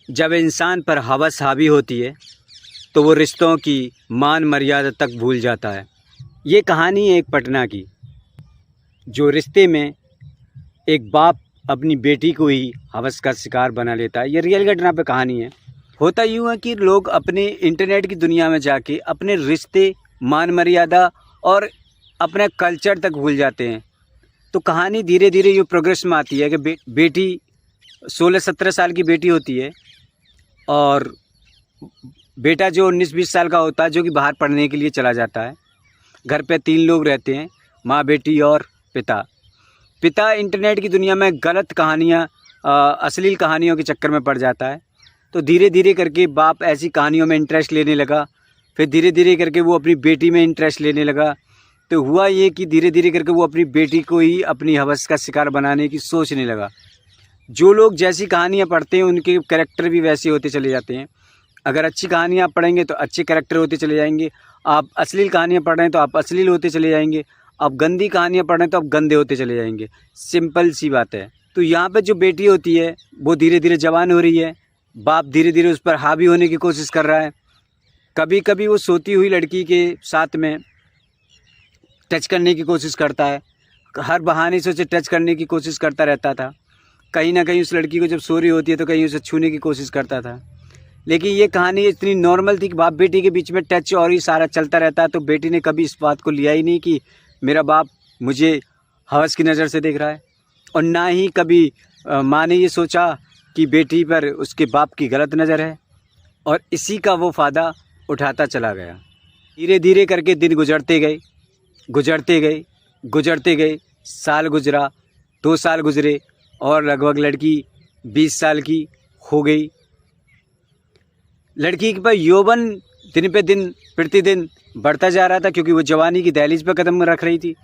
जब इंसान पर हवस हावी होती है तो वो रिश्तों की मान मर्यादा तक भूल जाता है। ये कहानी है एक पटना की, जो रिश्ते में एक बाप अपनी बेटी को ही हवस का शिकार बना लेता है। ये रियल घटना पे कहानी है। होता यूँ है कि लोग अपने इंटरनेट की दुनिया में जाके अपने रिश्ते, मान मर्यादा और अपने कल्चर तक भूल जाते हैं। तो कहानी धीरे धीरे यूँ प्रोग्रेस में आती है कि बेटी 16-17 साल की बेटी होती है और बेटा जो 19-20 साल का होता है, जो कि बाहर पढ़ने के लिए चला जाता है। घर पे 3 लोग रहते हैं, माँ, बेटी और पिता। पिता इंटरनेट की दुनिया में गलत कहानियाँ, अश्लील कहानियों के चक्कर में पड़ जाता है। तो धीरे धीरे करके बाप ऐसी कहानियों में इंटरेस्ट लेने लगा। फिर धीरे धीरे करके वो अपनी बेटी में इंटरेस्ट लेने लगा। तो हुआ ये कि धीरे धीरे करके वो अपनी बेटी को ही अपनी हवस का शिकार बनाने की सोचने लगा। जो लोग जैसी कहानियाँ पढ़ते हैं उनके कैरेक्टर भी वैसे होते चले जाते हैं। अगर अच्छी कहानियाँ आप पढ़ेंगे तो अच्छे कैरेक्टर होते चले जाएंगे। आप अश्लील कहानियाँ पढ़ रहे हैं तो आप अश्लील होते चले जाएंगे। आप गंदी कहानियाँ पढ़ रहे हैं तो आप गंदे होते चले जाएंगे। सिंपल सी बात है। तो यहाँ पे जो बेटी होती है वो धीरे धीरे जवान हो रही है। बाप धीरे धीरे उस पर हावी होने की कोशिश कर रहा है। कभी कभी वो सोती हुई लड़की के साथ में टच करने की कोशिश करता है। हर बहाने से उसे टच करने की कोशिश करता रहता था। कहीं ना कहीं उस लड़की को जब सो रही होती है तो कहीं उसे छूने की कोशिश करता था। लेकिन ये कहानी इतनी नॉर्मल थी कि बाप बेटी के बीच में टच और ही सारा चलता रहता है। तो बेटी ने कभी इस बात को लिया ही नहीं कि मेरा बाप मुझे हवस की नज़र से देख रहा है, और ना ही कभी माँ ने ये सोचा कि बेटी पर उसके बाप की गलत नज़र है। और इसी का वो फ़ायदा उठाता चला गया। धीरे धीरे करके दिन गुजरते गए, गुजरते गए, गुजरते गए। साल गुजरा, 2 साल गुजरे और लगभग लड़की 20 साल की हो गई। लड़की के पास यौवन दिन पे दिन प्रतिदिन बढ़ता जा रहा था, क्योंकि वो जवानी की दहलीज पर कदम रख रही थी।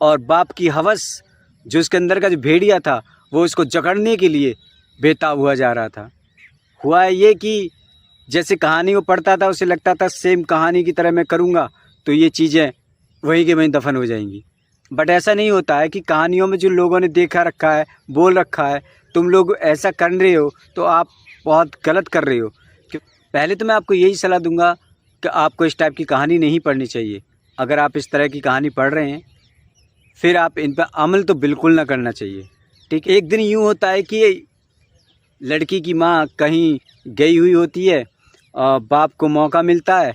और बाप की हवस, जो उसके अंदर का जो भेड़िया था, वो उसको जकड़ने के लिए बेताब हुआ जा रहा था। हुआ ये कि जैसे कहानी वो पढ़ता था उसे लगता था सेम कहानी की तरह मैं करूँगा तो ये चीज़ें वहीं के वहीं दफन हो जाएंगी। बट ऐसा नहीं होता है कि कहानियों में जो लोगों ने देखा रखा है, बोल रखा है, तुम लोग ऐसा कर रहे हो तो आप बहुत गलत कर रहे हो। पहले तो मैं आपको यही सलाह दूंगा कि आपको इस टाइप की कहानी नहीं पढ़नी चाहिए। अगर आप इस तरह की कहानी पढ़ रहे हैं फिर आप इन पर अमल तो बिल्कुल ना करना चाहिए। ठीक है। एक दिन यूँ होता है कि लड़की की माँ कहीं गई हुई होती है, बाप को मौका मिलता है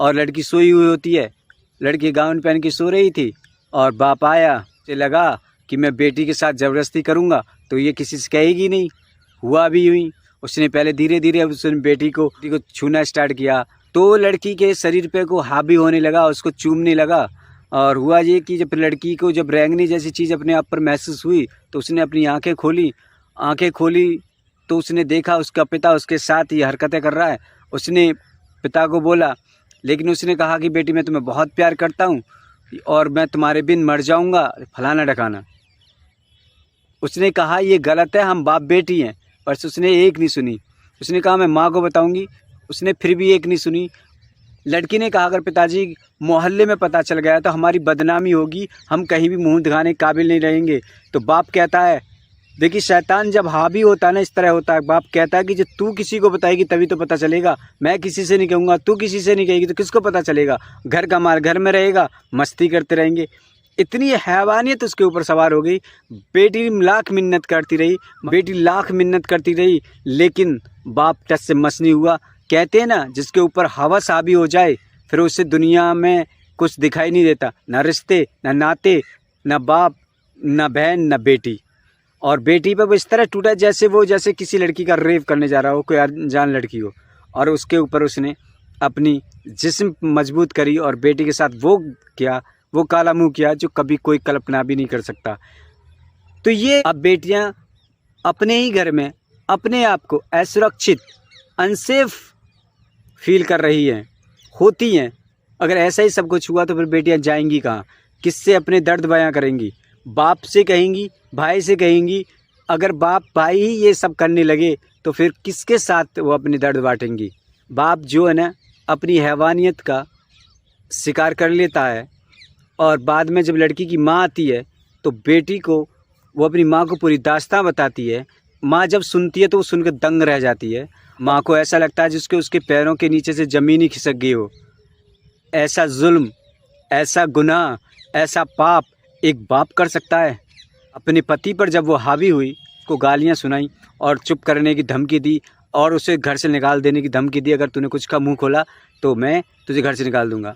और लड़की सोई हुई होती है। लड़की गाउन पहन के सो रही थी और बाप आया। उसे लगा कि मैं बेटी के साथ ज़बरदस्ती करूँगा तो ये किसी से कहेगी नहीं। हुआ भी यूँ। उसने पहले धीरे धीरे उसने बेटी को छूना स्टार्ट किया तो लड़की के शरीर पे को हावी होने लगा, उसको चूमने लगा। और हुआ ये कि जब लड़की को जब रेंगने जैसी चीज़ अपने आप पर महसूस हुई तो उसने अपनी आंखें खोली तो उसने देखा उसका पिता उसके साथ ही हरकतें कर रहा है। उसने पिता को बोला, लेकिन उसने कहा कि बेटी मैं तुम्हें बहुत प्यार करता हूँ और मैं तुम्हारे बिन मर जाऊँगा, फलाना ढकाना। उसने कहा ये गलत है, हम बाप बेटी हैं। पर उसने एक नहीं सुनी। उसने कहा मैं माँ को बताऊँगी, उसने फिर भी एक नहीं सुनी। लड़की ने कहा अगर पिताजी मोहल्ले में पता चल गया तो हमारी बदनामी होगी, हम कहीं भी मुँह दिखाने के काबिल नहीं रहेंगे। तो बाप कहता है, देखिए शैतान जब हावी होता है ना इस तरह होता है। बाप कहता है कि जब तू किसी को बताएगी तभी तो पता चलेगा, मैं किसी से नहीं कहूँगा, तू किसी से नहीं कहेगी तो किसको पता चलेगा। घर का माल घर में रहेगा, मस्ती करते रहेंगे। इतनी हैवानियत उसके ऊपर सवार हो गई। बेटी लाख मिन्नत करती रही, लेकिन बाप टस से मस नहीं हुआ। कहते हैं ना, जिसके ऊपर हवस हावी हो जाए फिर उससे दुनिया में कुछ दिखाई नहीं देता, ना रिश्ते, ना नाते, ना बाप, ना बहन, ना बेटी। और बेटी पे वो इस तरह टूटा जैसे किसी लड़की का रेप करने जा रहा हो, कोई अनजान लड़की हो। और उसके ऊपर उसने अपनी जिस्म मजबूत करी और बेटी के साथ वो काला मुँह किया जो कभी कोई कल्पना भी नहीं कर सकता। तो ये अब बेटियां अपने ही घर में अपने आप को असुरक्षित, अनसेफ फील कर रही होती हैं। अगर ऐसा ही सब कुछ हुआ तो फिर बेटियां जाएंगी कहाँ, किससे अपने दर्द बयां करेंगी? बाप से कहेंगी, भाई से कहेंगी। अगर बाप भाई ही ये सब करने लगे तो फिर किसके साथ वो अपने दर्द बांटेंगी? बाप जो है ना अपनी हैवानियत का शिकार कर लेता है और बाद में जब लड़की की माँ आती है तो बेटी को वो अपनी माँ को पूरी दास्तां बताती है। माँ जब सुनती है तो वो सुनकर दंग रह जाती है माँ को ऐसा लगता है जिसके उसके पैरों के नीचे से ज़मीन ही खिसक गई हो। ऐसा जुल्म, ऐसा गुनाह, ऐसा पाप एक बाप कर सकता है? अपने पति पर जब वो हावी हुई, उसको गालियाँ सुनाई और चुप करने की धमकी दी और उसे घर से निकाल देने की धमकी दी, अगर तूने कुछ का मुँह खोला तो मैं तुझे घर से निकाल दूँगा।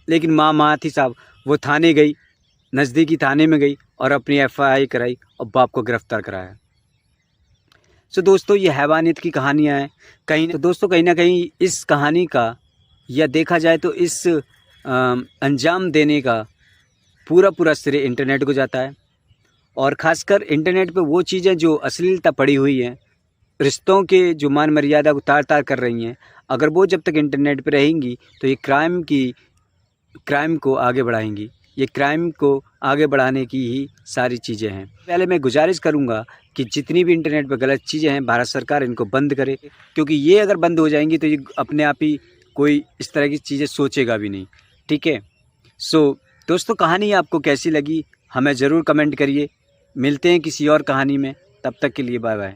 लेकिन माँ थी साहब, वो थाने गई, नज़दीकी थाने में गई और अपनी FIR कराई और बाप को गिरफ़्तार कराया। सो दोस्तों, ये हैवानियत की कहानियाँ हैं। कहीं ना कहीं इस कहानी का, या देखा जाए तो इस अंजाम देने का पूरा श्रेय इंटरनेट को जाता है। और ख़ासकर इंटरनेट पे वो चीज़ें जो अश्लीलता पड़ी हुई हैं, रिश्तों के जो मान मर्यादा को तार कर रही हैं, अगर वो जब तक इंटरनेट पे रहेंगी तो ये क्राइम को आगे बढ़ाएंगी। ये क्राइम को आगे बढ़ाने की ही सारी चीज़ें हैं। पहले मैं गुजारिश करूँगा कि जितनी भी इंटरनेट पर गलत चीज़ें हैं, भारत सरकार इनको बंद करे, क्योंकि ये अगर बंद हो जाएंगी तो ये अपने आप ही कोई इस तरह की चीज़ें सोचेगा भी नहीं। ठीक है। सो दोस्तों, कहानी आपको कैसी लगी हमें ज़रूर कमेंट करिए। मिलते हैं किसी और कहानी में, तब तक के लिए बाय बाय।